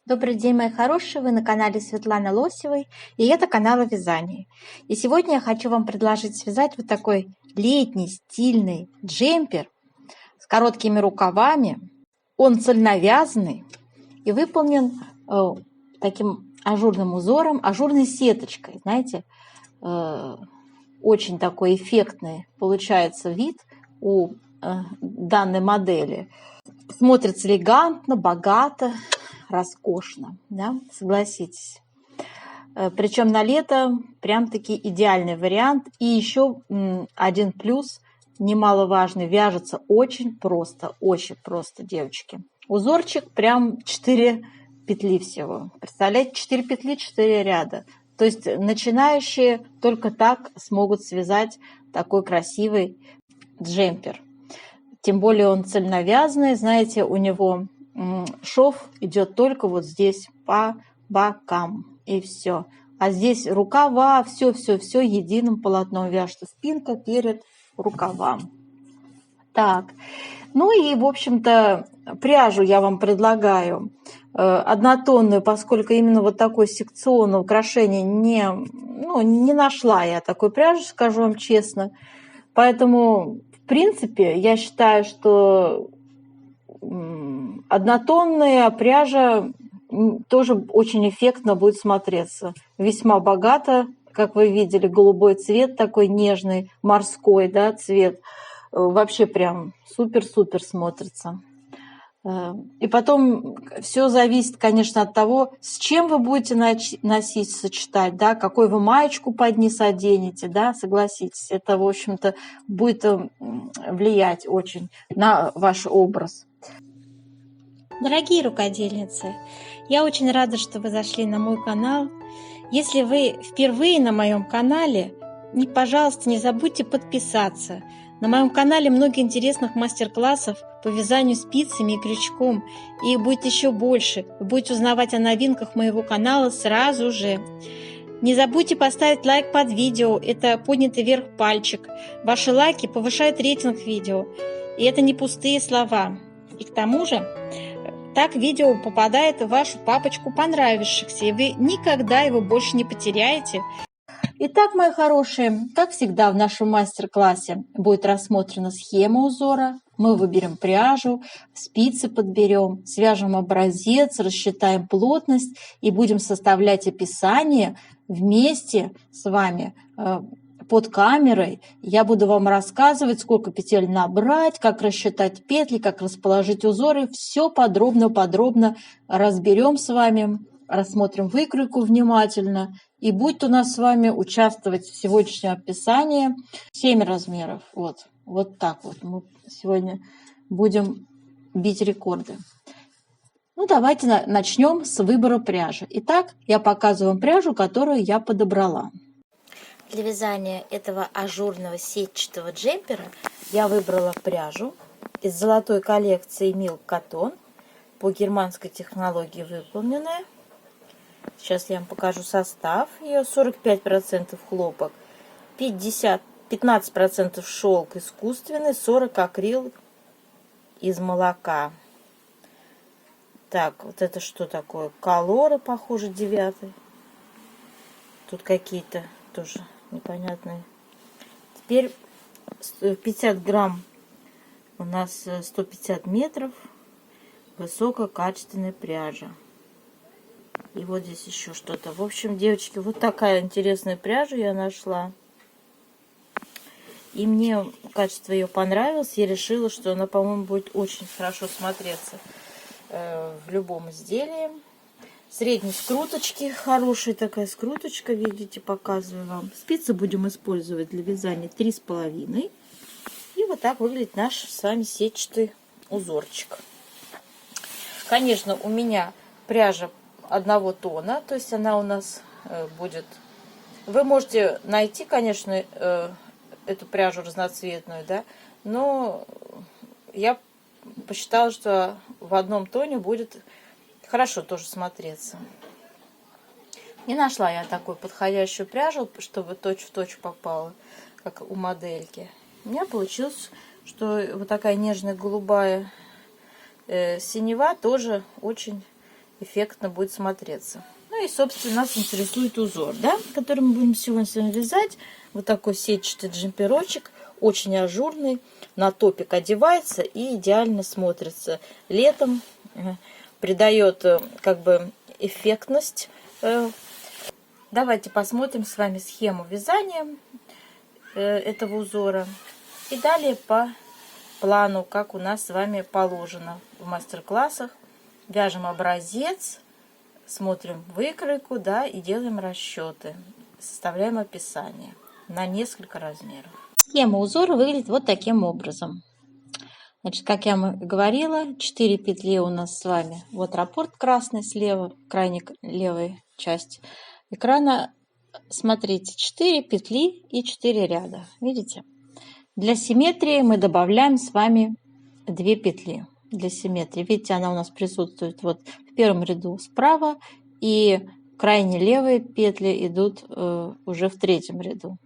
Добрый день, мои хорошие! Вы на канале Светланы Лосевой, и это канал о вязании. И сегодня я хочу вам предложить связать вот такой летний стильный джемпер с короткими рукавами. Он цельновязанный и выполнен таким ажурным узором, ажурной сеточкой. Знаете, очень такой эффектный получается вид у данной модели. Смотрится элегантно, богато, роскошно, да, согласитесь. Причем на лето прям-таки идеальный вариант. И еще один плюс, немаловажный, вяжется очень просто, девочки. Узорчик прям 4 петли всего. Представляете, 4 петли, 4 ряда. То есть начинающие только так смогут связать такой красивый джемпер. Тем более он цельновязанный, знаете, у него шов идет только вот здесь по бокам, и все. А здесь рукава, все единым полотном вяжется. Спинка перед рукавам. Так, ну и, в общем-то, пряжу я вам предлагаю однотонную, поскольку именно вот такое секционное украшение не нашла я такой пряжи, скажу вам честно. Поэтому, в принципе, я считаю, что однотонная пряжа тоже очень эффектно будет смотреться. Весьма богато, как вы видели, голубой цвет такой нежный, морской, да, цвет. Вообще прям супер-супер смотрится. И потом все зависит, конечно, от того, с чем вы будете носить, сочетать, да, какой вы маечку под низ оденете, да, согласитесь. Это, в общем-то, будет влиять очень на ваш образ. Дорогие рукодельницы, я очень рада, что вы зашли на мой канал. Если вы впервые на моем канале, пожалуйста, не забудьте подписаться. На моем канале много интересных мастер-классов по вязанию спицами и крючком, и их будет еще больше. Вы будете узнавать о новинках моего канала сразу же. Не забудьте поставить лайк под видео, это поднятый вверх пальчик. Ваши лайки повышают рейтинг видео, и это не пустые слова. И к тому же, так видео попадает в вашу папочку понравившихся, и вы никогда его больше не потеряете. Итак, мои хорошие, как всегда в нашем мастер-классе будет рассмотрена схема узора. Мы выберем пряжу, спицы подберем, свяжем образец, рассчитаем плотность и будем составлять описание вместе с вами под камерой. Я буду вам рассказывать, сколько петель набрать, как рассчитать петли, как расположить узоры. Все подробно разберем с вами, рассмотрим выкройку внимательно. И будет у нас с вами участвовать в сегодняшнем описании 7 размеров. Вот так вот мы сегодня будем бить рекорды. Ну, давайте начнем с выбора пряжи. Итак, я показываю вам пряжу, которую я подобрала. Для вязания этого ажурного сетчатого джемпера я выбрала пряжу из золотой коллекции Milk Cotton, по германской технологии выполненная. Сейчас я вам покажу состав. Ее 45% хлопок, 15% шелк искусственный, 40% акрил из молока. Так, вот это что такое? Колоры, похоже, 9. Тут какие-то тоже непонятные. Теперь 50 грамм у нас 150 метров высококачественной пряжи. И вот здесь еще что-то. В общем, девочки, вот такая интересная пряжа я нашла. И мне качество ее понравилось. Я решила, что она, по-моему, будет очень хорошо смотреться в любом изделии. Средней скруточки. Хорошая такая скруточка. Видите, показываю вам. Спицы будем использовать для вязания 3,5. И вот так выглядит наш с вами сетчатый узорчик. Конечно, у меня пряжа одного тона, то есть она у нас будет... Вы можете найти, конечно, эту пряжу разноцветную, да, но я посчитала, что в одном тоне будет хорошо тоже смотреться. Не нашла я такую подходящую пряжу, чтобы точь-в-точь попала, как у модельки. У меня получилось, что вот такая нежная голубая синева тоже очень эффектно будет смотреться. Ну и, собственно, нас интересует узор, да, который мы будем сегодня с вами вязать. Вот такой сетчатый джемперочек, очень ажурный, на топик одевается и идеально смотрится. Летом придает как бы эффектность. Давайте посмотрим с вами схему вязания этого узора. И далее по плану, как у нас с вами положено в мастер-классах. Вяжем образец, смотрим выкройку, да, и делаем расчеты. Составляем описание на несколько размеров. Схема узора выглядит вот таким образом. Значит, как я говорила, 4 петли у нас с вами. Вот раппорт красный слева, крайне левая часть экрана. Смотрите, 4 петли и 4 ряда. Видите? Для симметрии мы добавляем с вами 2 петли. Для симметрии. Видите, она у нас присутствует вот в первом ряду справа, и крайне левые петли идут уже в третьем ряду.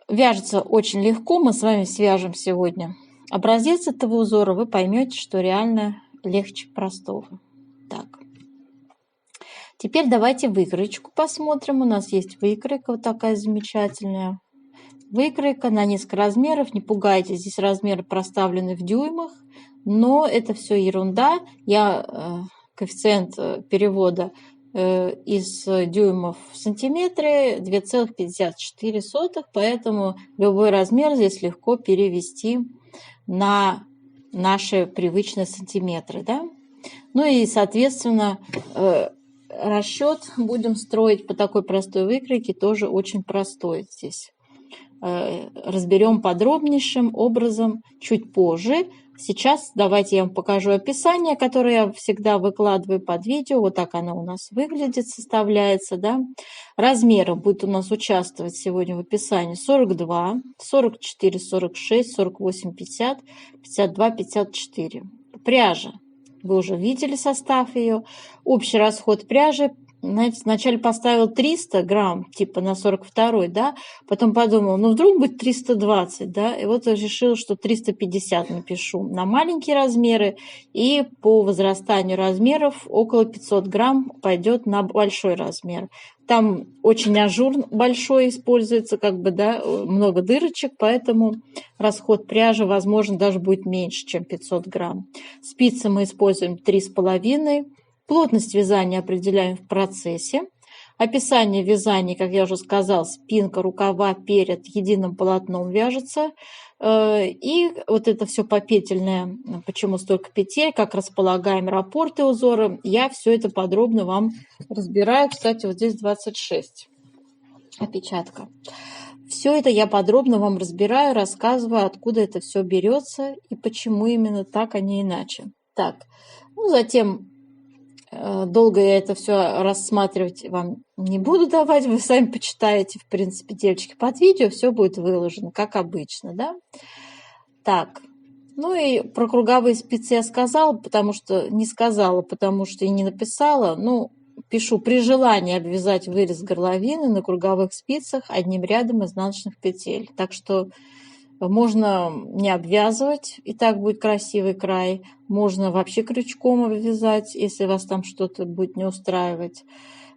Вяжется очень легко, мы с вами свяжем сегодня образец этого узора, вы поймете, что реально легче простого. Так. Теперь давайте выкроечку посмотрим. У нас есть выкройка вот такая замечательная. Выкройка на несколько размеров. Не пугайтесь, здесь размеры проставлены в дюймах, но это все ерунда. Я коэффициент перевода из дюймов в сантиметры 2,54, поэтому любой размер здесь легко перевести на наши привычные сантиметры, да? Ну и, соответственно, расчет будем строить по такой простой выкройке, тоже очень простой здесь. Разберем подробнейшим образом чуть позже. Сейчас давайте я вам покажу описание, которое я всегда выкладываю под видео. Вот так оно у нас выглядит, составляется. Да? Размеры будет у нас участвовать сегодня в описании 42, 44, 46, 48, 50, 52, 54. Пряжа. Вы уже видели состав ее. Общий расход пряжи. Знаете, вначале поставил 300 грамм, типа на 42, да, потом подумал, ну вдруг будет 320, да, и вот решил, что 350 напишу на маленькие размеры, и по возрастанию размеров около 500 грамм пойдет на большой размер. Там очень ажур большой используется, как бы, да, много дырочек, поэтому расход пряжи, возможно, даже будет меньше, чем 500 грамм. Спицы мы используем 3,5. Плотность вязания определяем в процессе. Описание вязания, как я уже сказала, спинка, рукава, перед единым полотном вяжется. И вот это все попетельное, почему столько петель, как располагаем раппорты узора, я все это подробно вам разбираю. Кстати, вот здесь 26 опечатка. Все это я подробно вам разбираю, рассказываю, откуда это все берется и почему именно так, а не иначе. Так, ну затем... Долго я это все рассматривать вам не буду давать, вы сами почитаете, в принципе, девочки, под видео все будет выложено, как обычно, да. Так, ну и про круговые спицы я сказала, потому что не сказала, потому что и не написала, ну, пишу, при желании обвязать вырез горловины на круговых спицах одним рядом изнаночных петель, так что можно не обвязывать, и так будет красивый край. Можно вообще крючком обвязать, если вас там что-то будет не устраивать,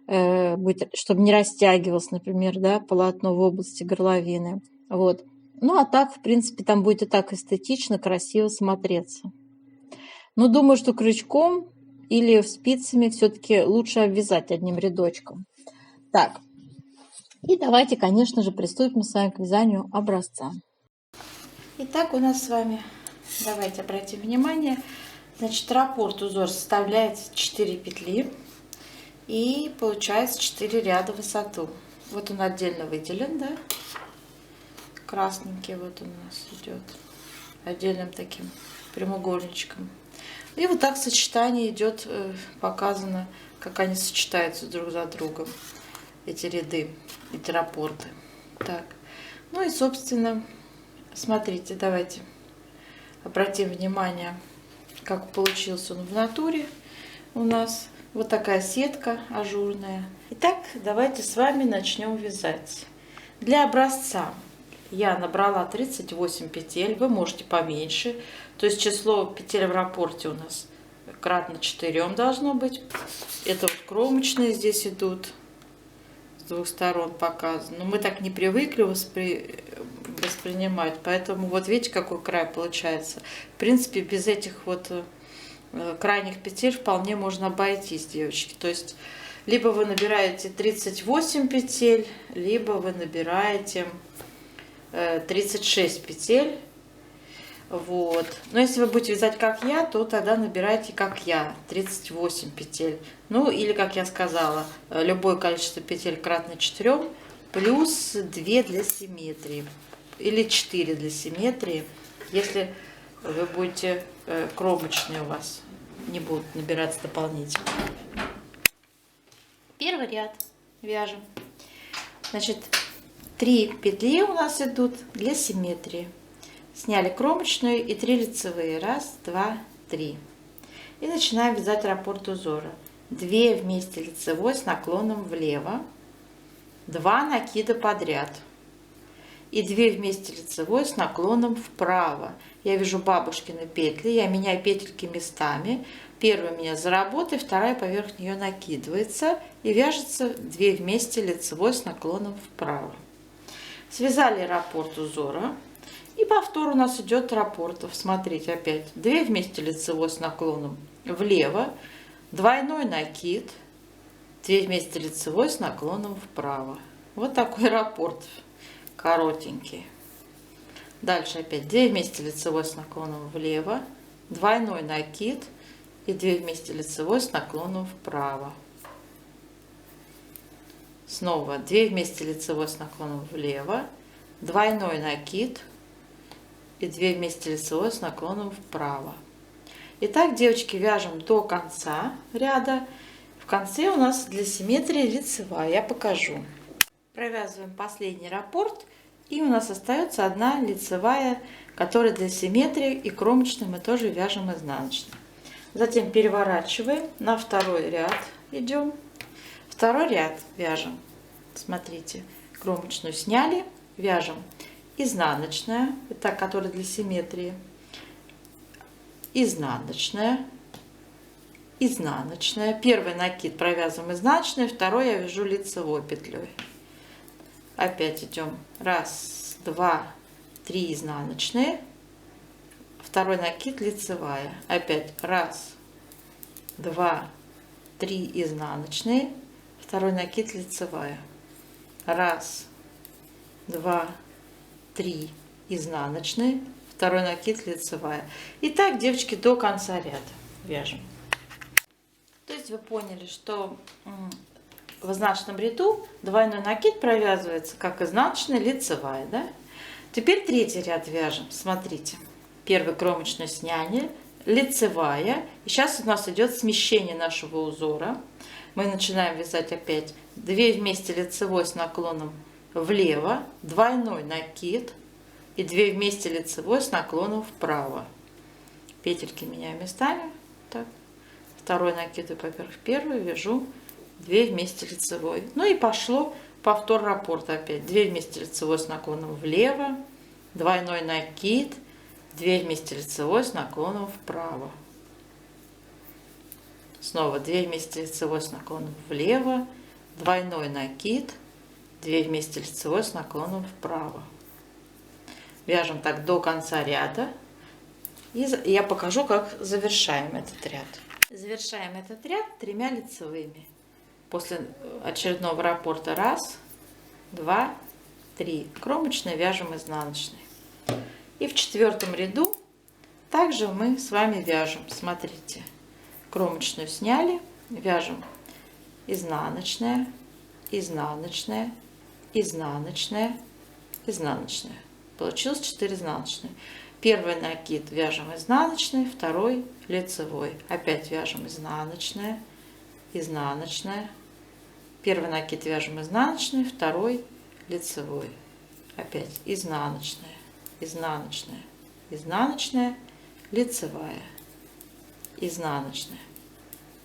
чтобы не растягивалось, например, да, полотно в области горловины. Вот. Ну, а так, в принципе, там будет и так эстетично, красиво смотреться. Но думаю, что крючком или спицами все-таки лучше обвязать одним рядочком. Так, и давайте, конечно же, приступим с вами к вязанию образца. Итак, у нас с вами, давайте обратим внимание, значит, раппорт узор составляет 4 петли и получается 4 ряда в высоту. Вот он отдельно выделен, да, красненький вот он у нас идет, отдельным таким прямоугольничком. И вот так сочетание идет, показано, как они сочетаются друг за другом, эти ряды, эти раппорты. Так, ну и, собственно... Смотрите, давайте обратим внимание, как получился он в натуре у нас. Вот такая сетка ажурная. Итак, давайте с вами начнем вязать. Для образца я набрала 38 петель, вы можете поменьше. То есть число петель в раппорте у нас кратно 4 должно быть. Это вот кромочные здесь идут. С двух сторон показано. Но мы так не привыкли воспринимать. Поэтому вот видите, какой край получается. В принципе, без этих вот крайних петель вполне можно обойтись, девочки. То есть, либо вы набираете 38 петель, либо вы набираете 36 петель. Вот. Но если вы будете вязать как я, то тогда набирайте как я, 38 петель. Ну или, как я сказала, любое количество петель кратно 4, плюс 2 для симметрии. Или 4 для симметрии, если вы будете кромочные у вас не будут набираться дополнительно. Первый ряд вяжем. Значит, 3 петли у нас идут для симметрии. Сняли кромочную и 3 лицевые. 1, 2, 3. И начинаем вязать раппорт узора. 2 вместе лицевой с наклоном влево. 2 накида подряд. И 2 вместе лицевой с наклоном вправо. Я вяжу бабушкины петли. Я меняю петельки местами. Первая у меня за работой, вторая поверх нее накидывается. И вяжется 2 вместе лицевой с наклоном вправо. Связали раппорт узора. И повтор у нас идет раппортов. Смотрите, опять 2 вместе лицевой с наклоном влево, двойной накид, 2 вместе лицевой с наклоном вправо. Вот такой раппорт коротенький. Дальше опять 2 вместе лицевой с наклоном влево, двойной накид и 2 вместе лицевой с наклоном вправо. Снова 2 вместе лицевой с наклоном влево, двойной накид и 2 вместе лицевой с наклоном вправо. Итак, девочки, вяжем до конца ряда. В конце у нас для симметрии лицевая. Я покажу. Провязываем последний раппорт. И у нас остается одна лицевая, которая для симметрии, и кромочную мы тоже вяжем изнаночной. Затем переворачиваем, на второй ряд идем. Второй ряд вяжем. Смотрите, кромочную сняли, вяжем изнаночная, это которая для симметрии, изнаночная, изнаночная. Первый накид провязываем изнаночной, второй я вяжу лицевой петлей. Опять идем 1, 2, 3 изнаночные, второй накид лицевая. Опять 1, 2, 3 изнаночные, второй накид лицевая. 1, 2, 3 изнаночные, второй накид лицевая. И так, девочки, до конца ряда вяжем. То есть вы поняли, что в изнаночном ряду двойной накид провязывается как изнаночная, лицевая, да? Теперь третий ряд вяжем. Смотрите, первый кромочную сняли, лицевая. И сейчас у нас идет смещение нашего узора. Мы начинаем вязать опять 2 вместе лицевой с наклоном влево, двойной накид и 2 вместе лицевой с наклоном вправо. Петельки меняю местами. Так. Второй накид поверх первый, вяжу 2 вместе лицевой. Ну и пошло повтор раппорта опять. 2 вместе лицевой с наклоном влево, двойной накид, 2 вместе лицевой с наклоном вправо. Снова 2 вместе лицевой с наклоном влево, двойной накид, 2 вместе лицевой с наклоном вправо. Вяжем так до конца ряда. И я покажу, как завершаем этот ряд. Завершаем этот ряд 3 лицевыми. После очередного раппорта 1, 2, 3. Кромочной вяжем изнаночной. И в 4 ряду также мы с вами вяжем. Смотрите, кромочную сняли, вяжем изнаночная, изнаночная, изнаночная, изнаночная. Получилось 4 изнаночные. Первый накид вяжем изнаночной, второй лицевой. Опять вяжем изнаночная, изнаночная. Первый накид вяжем изнаночной, второй лицевой. Опять изнаночная, изнаночная, изнаночная, лицевая, изнаночная,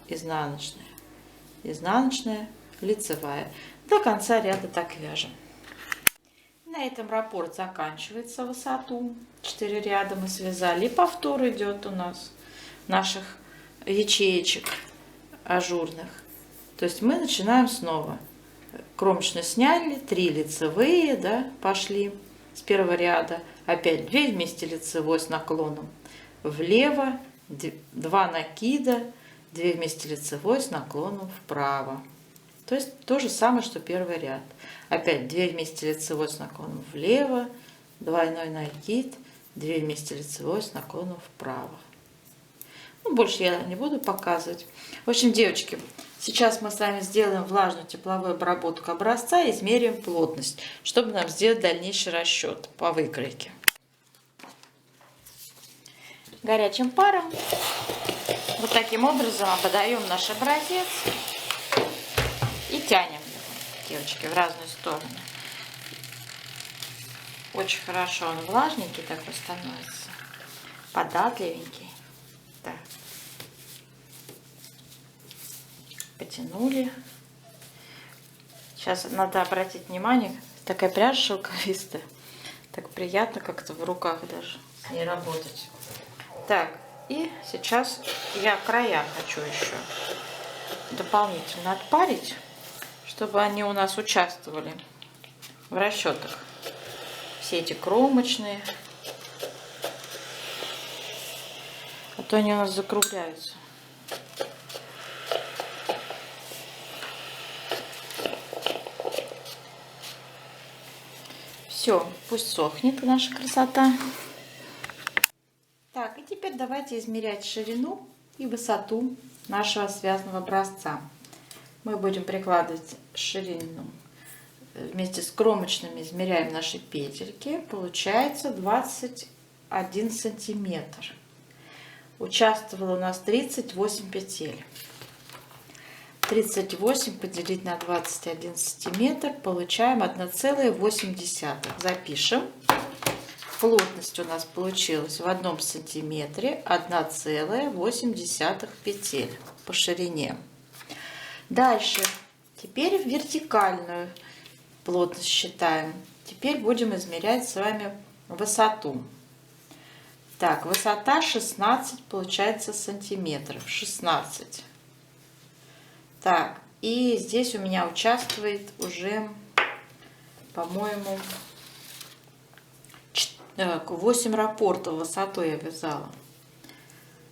изнаночная, изнаночная, лицевая. До конца ряда так вяжем. На этом раппорт заканчивается. Высоту 4 ряда мы связали. И повтор идет у нас наших ячеечек ажурных. То есть мы начинаем снова. Кромочную сняли, 3 лицевые, да, пошли с первого ряда. Опять 2 вместе лицевой с наклоном влево, 2 накида, 2 вместе лицевой с наклоном вправо. То есть то же самое, что первый ряд. Опять 2 вместе лицевой с наклоном влево, двойной накид, 2 вместе лицевой с наклоном вправо. Ну, больше я не буду показывать. В общем, девочки, сейчас мы с вами сделаем влажную тепловую обработку образца и измерим плотность, чтобы нам сделать дальнейший расчет по выкройке. Горячим паром вот таким образом подаем наш образец и тянем его, девочки, в разные стороны. Очень хорошо он влажненький такой становится, податливенький. Так. Потянули. Сейчас надо обратить внимание, такая пряжа шелковистая, так приятно как-то в руках даже с ней работать. Так, и сейчас я края хочу еще дополнительно отпарить, чтобы они у нас участвовали в расчетах. Все эти кромочные, а то они у нас закругляются. Все, пусть сохнет наша красота. Так, и теперь давайте измерять ширину и высоту нашего связанного образца. Мы будем прикладывать ширину. Вместе с кромочными измеряем наши петельки. Получается 21 сантиметр. Участвовало у нас 38 петель. 38 поделить на 21 сантиметр. Получаем 1,8. Запишем. Плотность у нас получилась в 1 сантиметре 1,8 петель по ширине. Дальше. Теперь вертикальную плотность считаем. Теперь будем измерять с вами высоту. Так, высота 16 получается сантиметров. 16. Так, и здесь у меня участвует уже, по-моему, 8 раппортов высоту я вязала.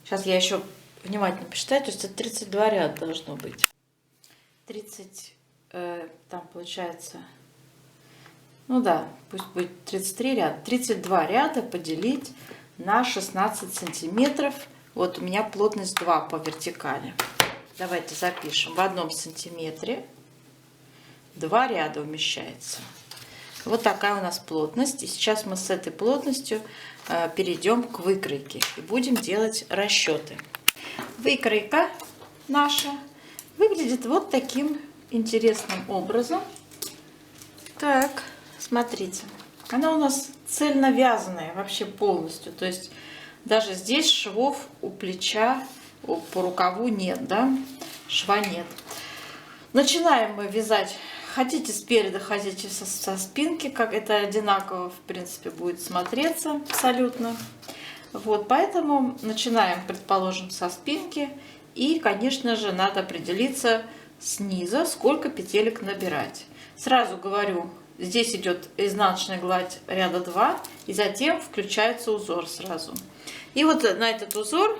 Сейчас я еще внимательно посчитаю, то есть это 32 ряда должно быть. 30, там получается, ну да, пусть будет 33 ряда. 32 ряда поделить на 16 сантиметров. Вот у меня плотность 2 по вертикали. Давайте запишем. В 1 сантиметре 2 ряда умещается. Вот такая у нас плотность. И сейчас мы с этой плотностью перейдем к выкройке. И будем делать расчеты. Выкройка наша выглядит вот таким интересным образом. Так, смотрите. Она у нас цельно вязаная вообще полностью. То есть даже здесь швов у плеча, по рукаву нет, да? Шва нет. Начинаем мы вязать. Хотите спереди, хотите со спинки, как это одинаково, в принципе, будет смотреться абсолютно. Вот, поэтому начинаем, предположим, со спинки. И, конечно же, надо определиться снизу, сколько петелек набирать. Сразу говорю, здесь идет изнаночная гладь ряда 2, и затем включается узор сразу. И вот на этот узор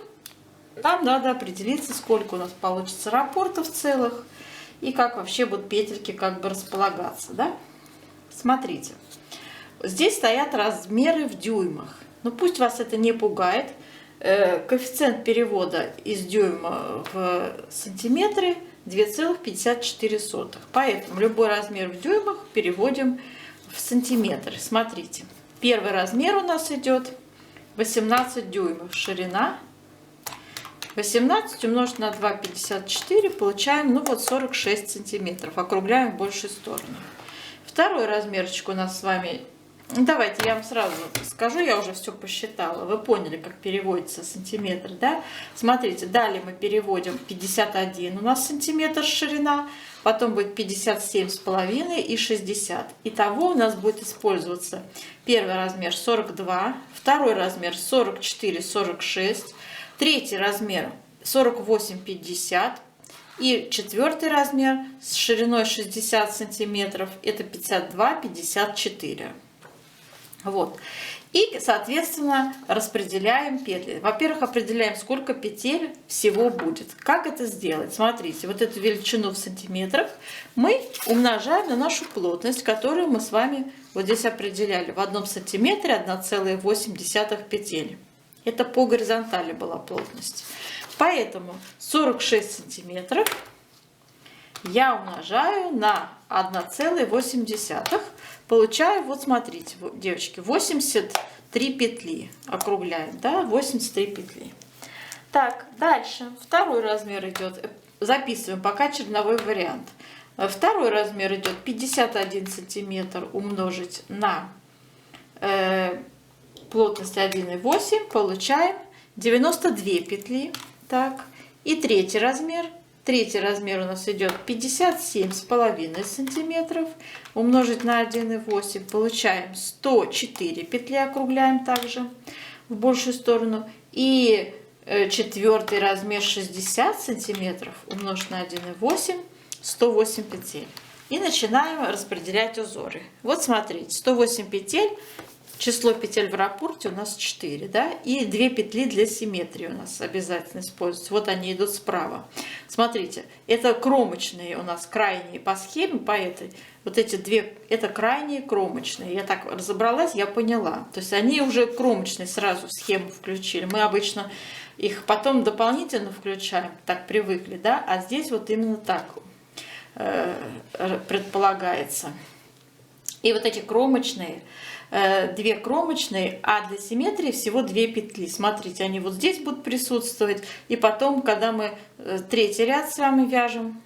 нам надо определиться, сколько у нас получится раппортов целых. И как вообще будут петельки как бы располагаться, да? Смотрите, здесь стоят размеры в дюймах. Но пусть вас это не пугает. Коэффициент перевода из дюйма в сантиметры 2,54. Поэтому любой размер в дюймах переводим в сантиметры. Смотрите, первый размер у нас идет 18 дюймов ширина. 18 умножить на 2,54 получаем, ну вот 46 сантиметров. Округляем в большую сторону. Второй размерчик у нас с вами, давайте я вам сразу скажу, я уже все посчитала. Вы поняли, как переводится сантиметр, да? Смотрите, далее мы переводим 51 у нас сантиметр ширина, потом будет 57,5 и 60. Итого у нас будет использоваться первый размер 42, второй размер 44, 46. Третий размер 48-50. И четвертый размер с шириной 60 сантиметров, это 52-54. Вот. И, соответственно, распределяем петли. Во-первых, определяем, сколько петель всего будет. Как это сделать? Смотрите, вот эту величину в сантиметрах мы умножаем на нашу плотность, которую мы с вами вот здесь определяли. В 1 сантиметре 1,8 петель. Это по горизонтали была плотность. Поэтому 46 сантиметров я умножаю на 1,8. Получаю, вот смотрите, девочки, 83 петли. Округляем, да, 83 петли. Так, дальше. Второй размер идет. Записываем пока черновой вариант. Второй размер идет 51 сантиметр умножить на плотность 1,8. Получаем 92 петли. Так, и третий размер. Третий размер у нас идет 57,5 сантиметров. Умножить на 1,8 получаем 104 петли. Округляем также в большую сторону. И четвертый размер 60 сантиметров умножить на 1,8 108 петель. И начинаем распределять узоры. Вот смотрите, 108 петель. Число петель в раппорте у нас 4, да, и 2 петли для симметрии у нас обязательно используются. Вот они идут справа. Смотрите, это кромочные у нас крайние по схеме, по этой. Вот эти две, это крайние кромочные. Я так разобралась, я поняла. То есть они уже кромочные сразу в схему включили. Мы обычно их потом дополнительно включаем, так привыкли, да, а здесь вот именно так предполагается. И вот эти кромочные, 2 кромочные, а для симметрии всего 2 петли. Смотрите, они вот здесь будут присутствовать. И потом, когда мы третий ряд с вами вяжем,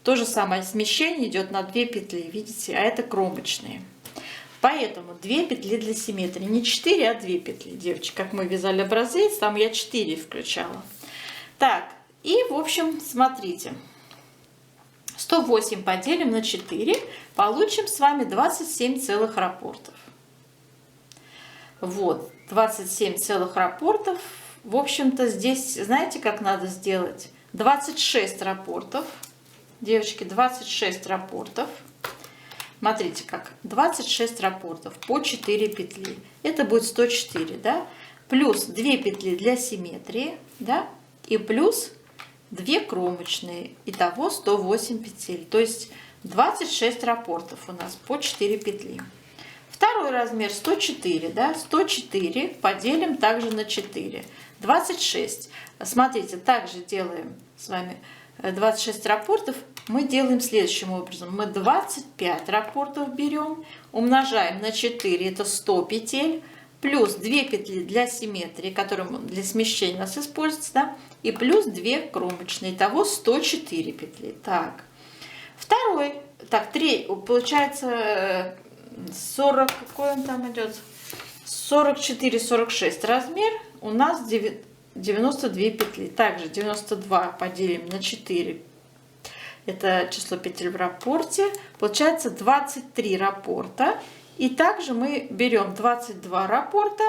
то же самое смещение идет на 2 петли, видите, а это кромочные. Поэтому 2 петли для симметрии. Не 4, а 2 петли, девочки. Как мы вязали образец, там я 4 включала. Так, и в общем, смотрите. 108 поделим на 4, получим с вами 27 целых раппортов. Вот, 27 целых раппортов. В общем-то, здесь, знаете, как надо сделать? 26 раппортов. Девочки, 26 раппортов. Смотрите как. 26 раппортов по 4 петли. Это будет 104, да? Плюс 2 петли для симметрии, да? И плюс 2 кромочные. Итого 108 петель. То есть 26 раппортов у нас по 4 петли. Второй размер 104, да, 104 поделим также на 4, 26. Смотрите, также делаем с вами 26 раппортов. Мы делаем следующим образом. Мы 25 раппортов берем, умножаем на 4, это 100 петель, плюс 2 петли для симметрии, которые для смещения у нас используются, да, и плюс 2 кромочные, итого 104 петли. Так, второй, так, 3, получается 40, какой он там идет? 44-46 размер, у нас 92 петли. Также 92 поделим на 4, это число петель в раппорте, получается 23 раппорта. И также мы берем 22 раппорта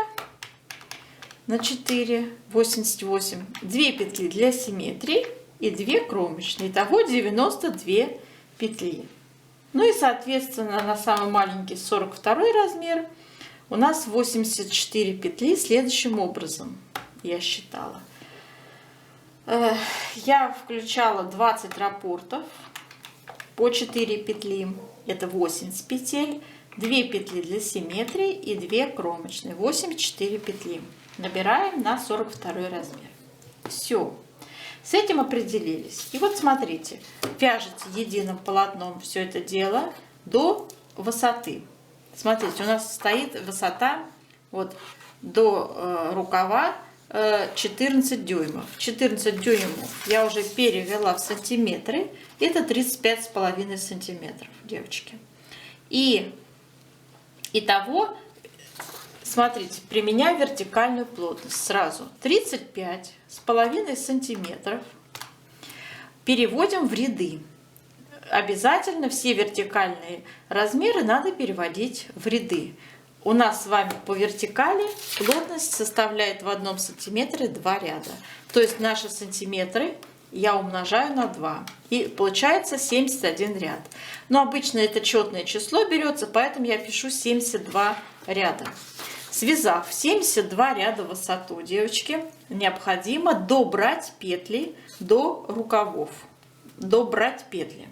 на 4, 88, 2 петли для симметрии и 2 кромочные. Итого 92 петли. Ну и, соответственно, на самый маленький 42 размер у нас 84 петли следующим образом. Я считала. Я включала 20 раппортов по 4 петли. Это 80 петель. 2 петли для симметрии и 2 кромочные. 84 петли. Набираем на 42 размер. Все. С этим определились. И вот смотрите, вяжете единым полотном все это дело до высоты. Смотрите, у нас стоит высота вот до рукава 14 дюймов. 14 дюймов я уже перевела в сантиметры. Это 35,5 сантиметров, девочки. И итого, смотрите, применяю вертикальную плотность сразу 35,5 сантиметров. Переводим в ряды. Обязательно все вертикальные размеры надо переводить в ряды. у нас с вами по вертикали плотность составляет в 1 сантиметре 2 ряда. То есть наши сантиметры я умножаю на 2. И получается 71 ряд. Но обычно это четное число берется, поэтому я пишу 72 ряда. Связав 72 ряда в высоту, девочки, необходимо добрать петли до рукавов. Добрать петли.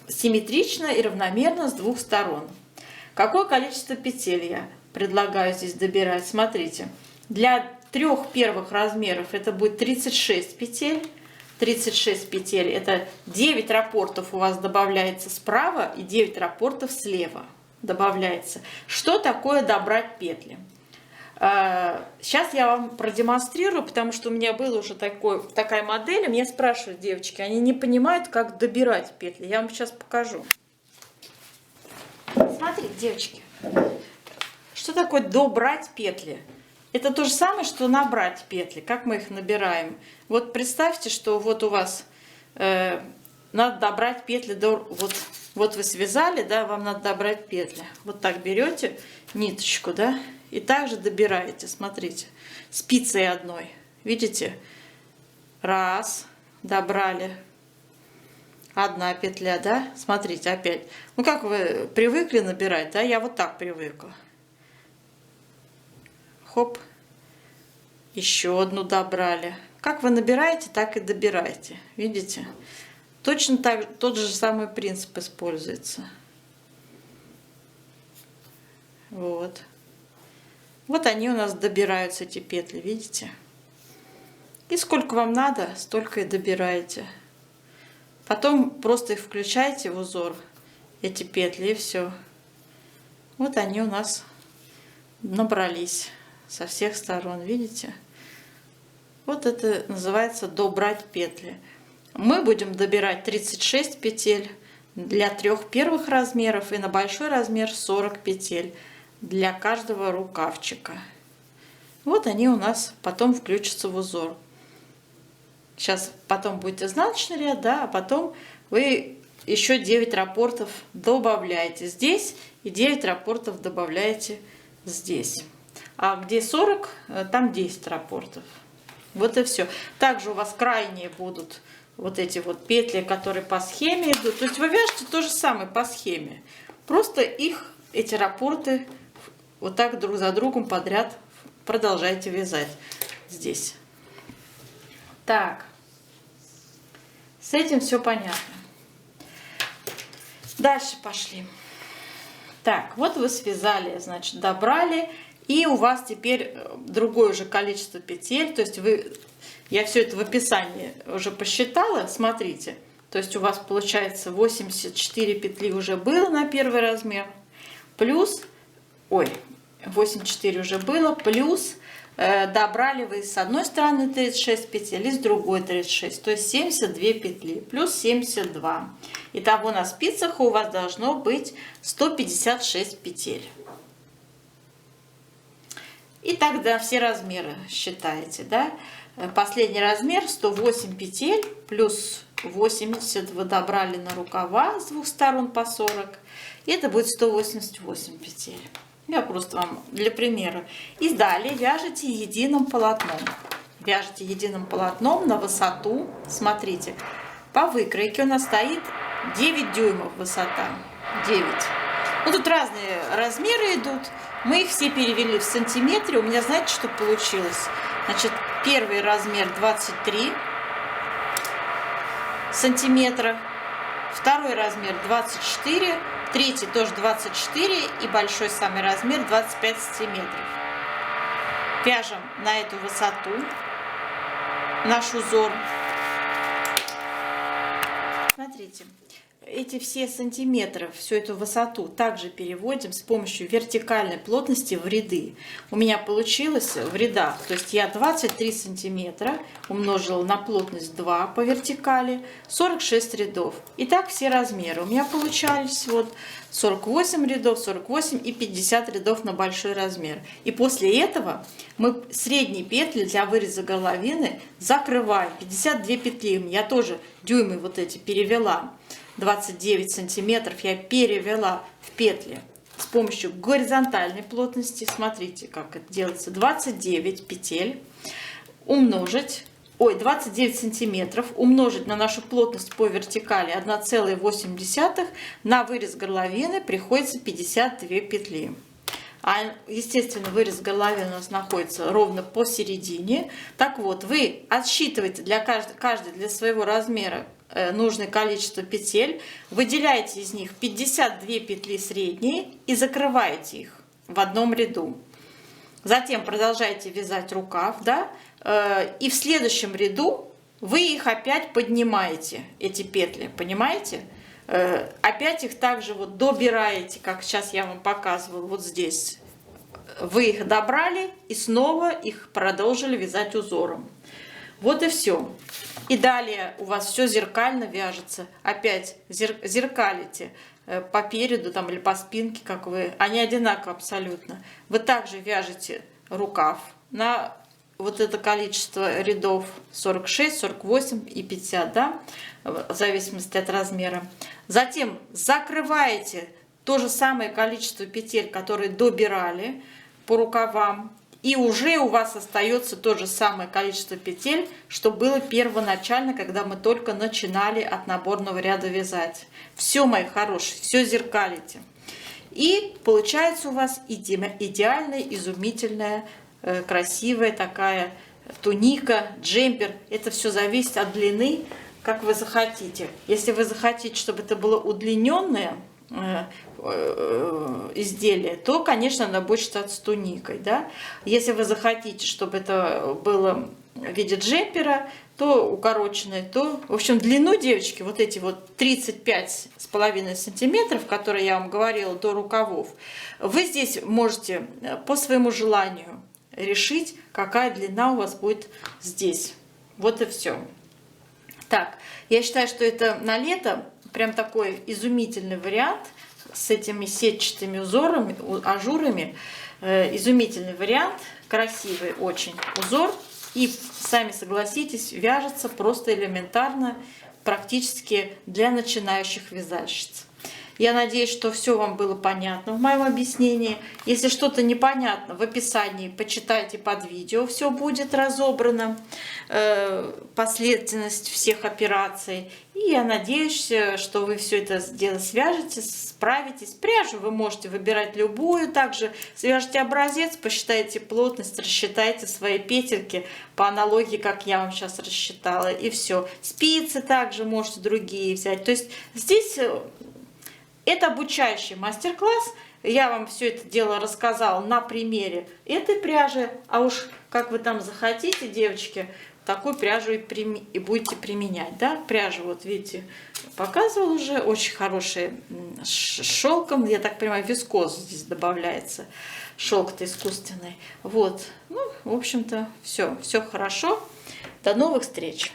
Симметрично и равномерно с двух сторон. Какое количество петель я предлагаю здесь добирать? Смотрите, для 3 первых размеров это будет 36 петель. 36 петель, это 9 раппортов у вас добавляется справа и 9 раппортов слева добавляется. Что такое добрать петли? Сейчас я вам продемонстрирую, потому что у меня была уже такая модель. Меня спрашивают девочки, они не понимают, как добирать петли. Я вам сейчас покажу. Смотрите, девочки, что такое добрать петли? Это то же самое, что набрать петли. Как мы их набираем? Вот представьте, что вот у вас надо добрать петли до... Вот вы связали, да, вам надо добрать петли. Вот так берете ниточку, да, и также добираете. Смотрите, спицей одной. Видите? Раз, добрали. Одна петля, да? Смотрите, опять. Ну, как вы привыкли набирать, да? Я вот так привыкла. Хоп. Еще одну добрали. Как вы набираете, так и добираете. Видите? Точно так, тот же самый принцип используется. Вот. Вот они у нас добираются, эти петли, видите? И сколько вам надо, столько и добираете. Потом просто их включаете в узор, эти петли, и все. Вот они у нас набрались со всех сторон, видите? Вот это называется добрать петли. Мы будем добирать 36 петель для 3 первых размеров и на большой размер 40 петель для каждого рукавчика. Вот они у нас потом включатся в узор. Сейчас потом будет изнаночный ряд, да, а потом вы еще 9 раппортов добавляете здесь и 9 раппортов добавляете здесь. А где 40, там 10 раппортов. Вот и все. Также у вас крайние будут вот эти вот петли, которые по схеме идут. То есть вы вяжете то же самое по схеме. Просто их, эти раппорты, вот так друг за другом подряд продолжайте вязать здесь. Так, с этим все понятно. Дальше пошли. Так, вот вы связали, значит, добрали, и у вас теперь другое уже количество петель. То есть я все это в описании уже посчитала, смотрите. То есть у вас получается 84 петли уже было на первый размер, плюс, 84 уже было, плюс добрали вы с одной стороны 36 петель и с другой 36, то есть 72 петли, плюс 72. Итого на спицах у вас должно быть 156 петель. И тогда все размеры считаете, да? Последний размер 108 петель, плюс 80 вы добрали на рукава с двух сторон по 40. И это будет 188 петель. Я просто вам для примера. И далее вяжете единым полотном. Вяжете единым полотном на высоту. Смотрите, по выкройке у нас стоит 9 дюймов высота. 9. Ну, тут разные размеры идут. Мы их все перевели в сантиметры. У меня, знаете, что получилось? Значит, первый размер 23 сантиметра. Второй размер 24. Третий тоже 24 и большой самый размер 25 сантиметров. Вяжем на эту высоту наш узор. Смотрите, эти все сантиметры, всю эту высоту также переводим с помощью вертикальной плотности в ряды. У меня получилось в рядах, то есть я 23 сантиметра умножила на плотность 2 по вертикали, 46 рядов. И так все размеры у меня получались вот 48 рядов, 48 и 50 рядов на большой размер. И после этого мы средние петли для выреза горловины закрываем. 52 петли, я тоже дюймы вот эти перевела. 29 сантиметров я перевела в петли. С помощью горизонтальной плотности, смотрите, как это делается, 29 петель умножить, 29 сантиметров умножить на нашу плотность по вертикали 1,8, на вырез горловины приходится 52 петли. А, естественно, вырез горловины у нас находится ровно посередине. Так вот, вы отсчитываете для каждой для своего размера нужное количество петель, выделяете из них 52 петли средние и закрываете их в одном ряду. Затем продолжаете вязать рукав, да, и в следующем ряду вы их опять поднимаете, эти петли, понимаете? Опять их также вот добираете, как сейчас я вам показывала, вот здесь. Вы их добрали и снова их продолжили вязать узором. Вот и все. И далее у вас все зеркально вяжется. Опять зеркалите по переду там, или по спинке, как вы. Они одинаково абсолютно. Вы также вяжете рукав на вот это количество рядов 46, 48 и 50, да, в зависимости от размера. Затем закрываете то же самое количество петель, которые добирали по рукавам, и уже у вас остается то же самое количество петель, что было первоначально, когда мы только начинали от наборного ряда вязать. Все, мои хорошие, все зеркалите. И получается у вас идеальная, изумительная, красивая такая туника, джемпер. Это все зависит от длины, как вы захотите. Если вы захотите, чтобы это было удлиненное изделие, то, конечно, она будет считаться туникой, да? Если вы захотите, чтобы это было в виде джемпера, то укороченное, то, в общем, длину, девочки, вот эти вот 35,5 сантиметров, которые я вам говорила, до рукавов, вы здесь можете по своему желанию решить, какая длина у вас будет здесь. Вот и все. Так, я считаю, что это на лето прям такой изумительный вариант с этими сетчатыми узорами, ажурами. Изумительный вариант, красивый очень узор. И сами согласитесь, вяжется просто элементарно, практически для начинающих вязальщиц. Я надеюсь, что все вам было понятно в моем объяснении. Если что-то непонятно, в описании почитайте под видео, все будет разобрано, последовательность всех операций. И я надеюсь, что вы все это дело свяжете, справитесь. Пряжу вы можете выбирать любую, также свяжите образец, посчитайте плотность, рассчитайте свои петельки по аналогии, как я вам сейчас рассчитала, и все. Спицы также можете другие взять. То есть здесь это обучающий мастер-класс. Я вам все это дело рассказала на примере этой пряжи. А уж как вы там захотите, девочки, такую пряжу и будете применять. Да? Пряжу, вот видите, показывала уже. Очень хорошая с шелком. Я так понимаю, вискоза здесь добавляется. Шелк-то искусственный. Вот. Ну, в общем-то, все хорошо. До новых встреч!